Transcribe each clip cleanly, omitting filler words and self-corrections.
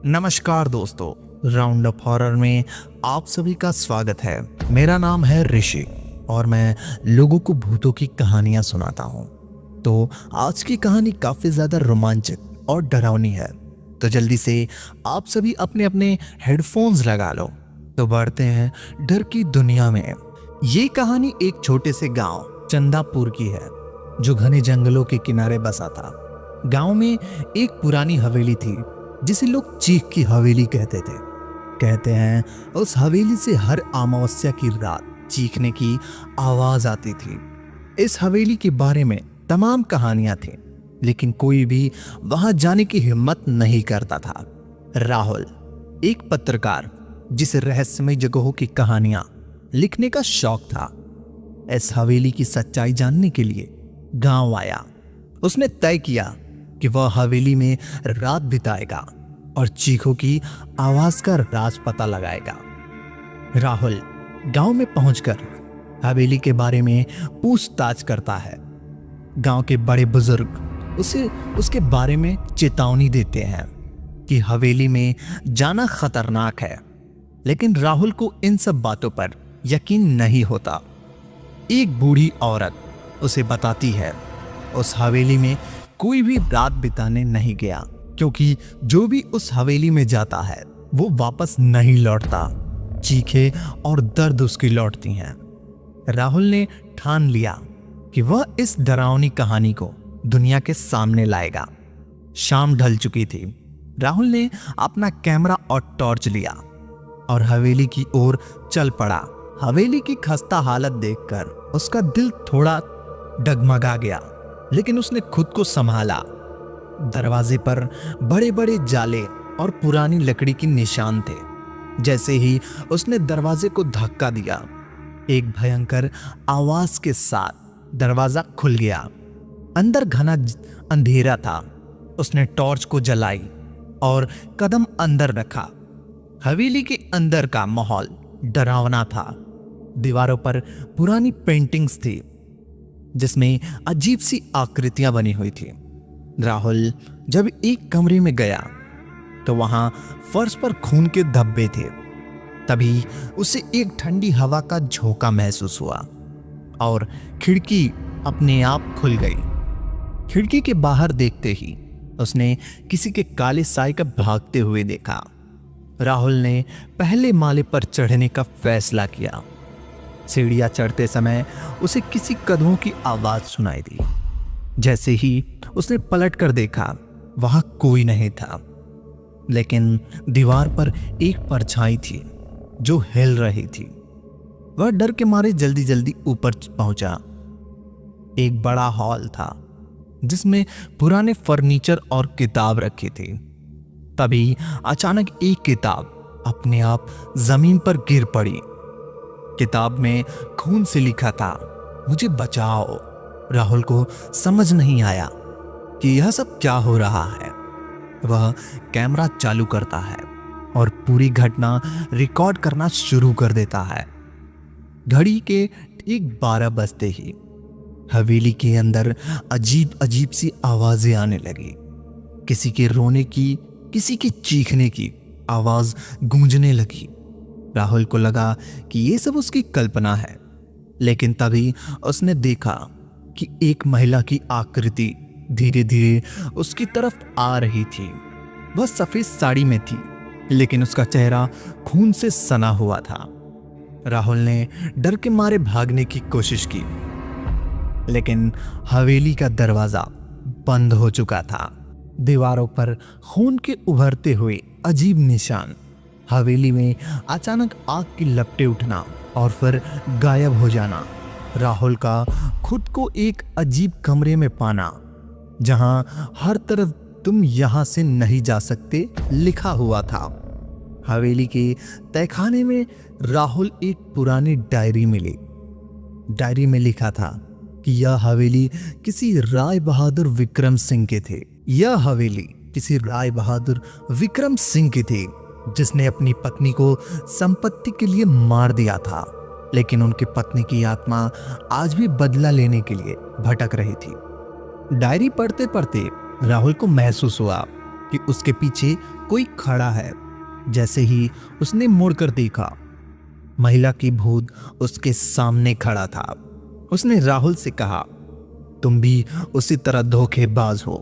नमस्कार दोस्तों, round up horror में आप सभी का स्वागत है। मेरा नाम है ऋषि और मैं लोगों को भूतों की कहानियां सुनाता हूं। तो आज की कहानी काफी ज्यादा रोमांचक और डरावनी है, तो जल्दी से आप सभी अपने अपने हेडफोन्स लगा लो। तो बढ़ते हैं डर की दुनिया में। ये कहानी एक छोटे से गांव चंदापुर की है, जो घने जंगलों के किनारे बसा था। गांव में एक पुरानी हवेली थी जिसे लोग चीख की हवेली कहते थे। कहते हैं उस हवेली से हर अमावस्या की रात चीखने की आवाज आती थी। इस हवेली के बारे में तमाम कहानियां थी, लेकिन कोई भी वहां जाने की हिम्मत नहीं करता था। राहुल एक पत्रकार जिसे रहस्यमय जगहों की कहानियां लिखने का शौक था, इस हवेली की सच्चाई जानने के लिए गांव आया। उसने तय किया कि वह हवेली में रात बिताएगा और चीखों की आवाज का राज पता लगाएगा। राहुल गांव में पहुंचकर हवेली के बारे में पूछताछ करता है। गांव के बड़े बुजुर्ग उसे उसके बारे में चेतावनी देते हैं कि हवेली में जाना खतरनाक है, लेकिन राहुल को इन सब बातों पर यकीन नहीं होता। एक बूढ़ी औरत उसे बताती है उस हवेली में कोई भी रात बिताने नहीं गया, क्योंकि जो भी उस हवेली में जाता है वो वापस नहीं लौटता। चीखे और दर्द उसकी लौटती हैं। राहुल ने ठान लिया कि वह इस डरावनी कहानी को दुनिया के सामने लाएगा। शाम ढल चुकी थी। राहुल ने अपना कैमरा और टॉर्च लिया और हवेली की ओर चल पड़ा। हवेली की खस्ता हालत देखकर उसका दिल थोड़ा डगमगा गया, लेकिन उसने खुद को संभाला। दरवाजे पर बड़े बड़े जाले और पुरानी लकड़ी की निशान थे। जैसे ही उसने दरवाजे को धक्का दिया, एक भयंकर आवाज के साथ दरवाजा खुल गया। अंदर घना अंधेरा था। उसने टॉर्च को जलाई और कदम अंदर रखा। हवेली के अंदर का माहौल डरावना था। दीवारों पर पुरानी पेंटिंग्स थी जिसमें अजीब सी आकृतियां बनी हुई थी। राहुल जब एक कमरे में गया तो वहां फर्श पर खून के धब्बे थे। तभी उसे एक ठंडी हवा का झोंका महसूस हुआ और खिड़की अपने आप खुल गई। खिड़की के बाहर देखते ही उसने किसी के काले साए का भागते हुए देखा। राहुल ने पहले माले पर चढ़ने का फैसला किया। सीढ़ियां चढ़ते समय उसे किसी कदमों की आवाज सुनाई दी। जैसे ही उसने पलट कर देखा, वहां कोई नहीं था, लेकिन दीवार पर एक परछाई थी जो हिल रही थी। वह डर के मारे जल्दी जल्दी ऊपर पहुंचा। एक बड़ा हॉल था जिसमें पुराने फर्नीचर और किताब रखी थी। तभी अचानक एक किताब अपने आप जमीन पर गिर पड़ी। किताब में खून से लिखा था, मुझे बचाओ। राहुल को समझ नहीं आया कि यह सब क्या हो रहा है। वह कैमरा चालू करता है और पूरी घटना रिकॉर्ड करना शुरू कर देता है। घड़ी के ठीक 12 बजते ही हवेली के अंदर अजीब अजीब सी आवाजें आने लगी। किसी के रोने की, किसी के चीखने की आवाज गूंजने लगी। राहुल को लगा कि ये सब उसकी कल्पना है, लेकिन तभी उसने देखा कि एक महिला की आकृति धीरे धीरे उसकी तरफ आ रही थी। वह सफेद साड़ी में थी, लेकिन उसका चेहरा खून से सना हुआ था। राहुल ने डर के मारे भागने की कोशिश की, लेकिन हवेली का दरवाजा बंद हो चुका था। दीवारों पर खून के उभरते हुए अजीब निशान। हवेली में अचानक आग की लपटें उठना और फिर गायब हो जाना। राहुल का खुद को एक अजीब कमरे में पाना, जहां हर तरफ तुम यहां से नहीं जा सकते लिखा हुआ था। हवेली के तहखाने में राहुल एक पुरानी डायरी मिली। डायरी में लिखा था कि यह हवेली किसी राय बहादुर विक्रम सिंह के थे। यह हवेली किसी राय बहादुर विक्रम सिंह की थी, जिसने अपनी पत्नी को संपत्ति के लिए मार दिया था, लेकिन उनकी पत्नी की आत्मा आज भी बदला लेने के लिए भटक रही थी। डायरी पढ़ते पढ़ते राहुल को महसूस हुआ कि उसके पीछे कोई खड़ा है। जैसे ही उसने मुड़कर देखा, महिला की भूत उसके सामने खड़ा था। उसने राहुल से कहा, तुम भी उसी तरह धोखेबाज हो,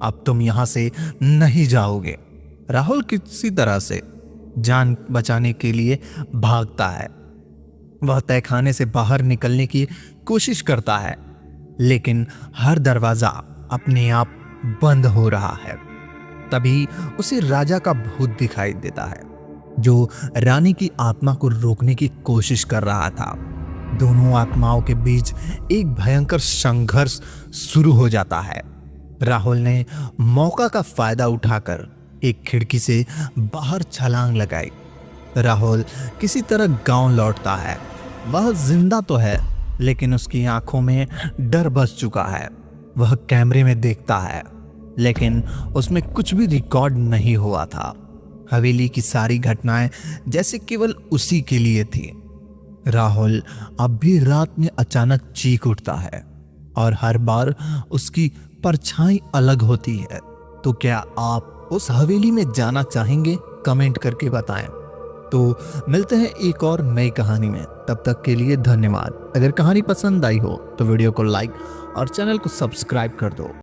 अब तुम यहां से नहीं जाओगे। राहुल किसी तरह से जान बचाने के लिए भागता है। वह तहखाने से बाहर निकलने की कोशिश करता है, लेकिन हर दरवाजा अपने आप बंद हो रहा है। तभी उसे राजा का भूत दिखाई देता है, जो रानी की आत्मा को रोकने की कोशिश कर रहा था। दोनों आत्माओं के बीच एक भयंकर संघर्ष शुरू हो जाता है। राहुल ने मौका का फायदा उठाकर एक खिड़की से बाहर छलांग लगाई। राहुल किसी तरह गांव लौटता है। वह जिंदा तो है, लेकिन उसकी आंखों में डर बस चुका है। वह कैमरे में देखता है, लेकिन उसमें कुछ भी रिकॉर्ड नहीं हुआ था। हवेली की सारी घटनाएं जैसे केवल उसी के लिए थी। राहुल अब भी रात में अचानक चीख उठता है और हर बार उसकी परछाई अलग होती है। तो क्या आप उस हवेली में जाना चाहेंगे? कमेंट करके बताएं। तो मिलते हैं एक और नई कहानी में। तब तक के लिए धन्यवाद। अगर कहानी पसंद आई हो तो वीडियो को लाइक और चैनल को सब्सक्राइब कर दो।